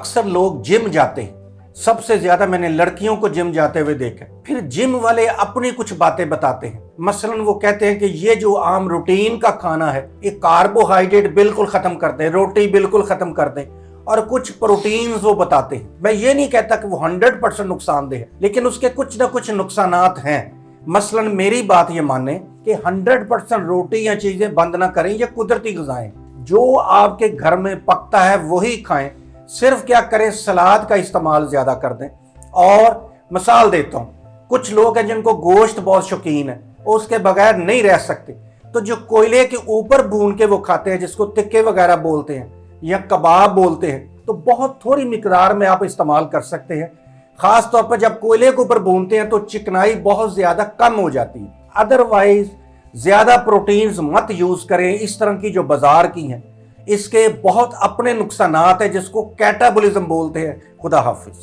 अक्सर लोग जिम जाते हैं, सबसे ज्यादा मैंने लड़कियों को जिम जाते हुए देखा है। फिर जिम वाले अपनी कुछ बातें बताते हैं। मसलन वो कहते हैं कि ये जो आम रूटीन का खाना है, ये कार्बोहाइड्रेट बिल्कुल खत्म कर दें, रोटी बिल्कुल खत्म कर दें, और कुछ प्रोटीन वो बताते हैं। मैं ये नहीं कहता कि वो 100% नुकसानदेह है, लेकिन उसके कुछ ना कुछ नुकसानात हैं। मसलन मेरी बात ये माने कि 100% रोटी या चीजें बंद ना करें, ये कुदरती ग़िज़ाएं जो आपके घर में पकता है वही खाएं। सिर्फ क्या करें, सलाद का इस्तेमाल ज्यादा कर दें। और मिसाल देता हूं, कुछ लोग हैं जिनको गोश्त बहुत शौकीन है, उसके बगैर नहीं रह सकते, तो जो कोयले के ऊपर भून के वो खाते हैं, जिसको तिक्के वगैरह बोलते हैं या कबाब बोलते हैं, तो बहुत थोड़ी मिकदार में आप इस्तेमाल कर सकते हैं। खास तौर पर जब कोयले के ऊपर भूनते हैं तो चिकनाई बहुत ज्यादा कम हो जाती है। अदरवाइज ज्यादा प्रोटीन्स मत यूज करें, इस तरह की जो बाजार की हैं, इसके बहुत अपने नुकसानात हैं जिसको कैटाबॉलिज्म बोलते हैं। खुदा हाफिज।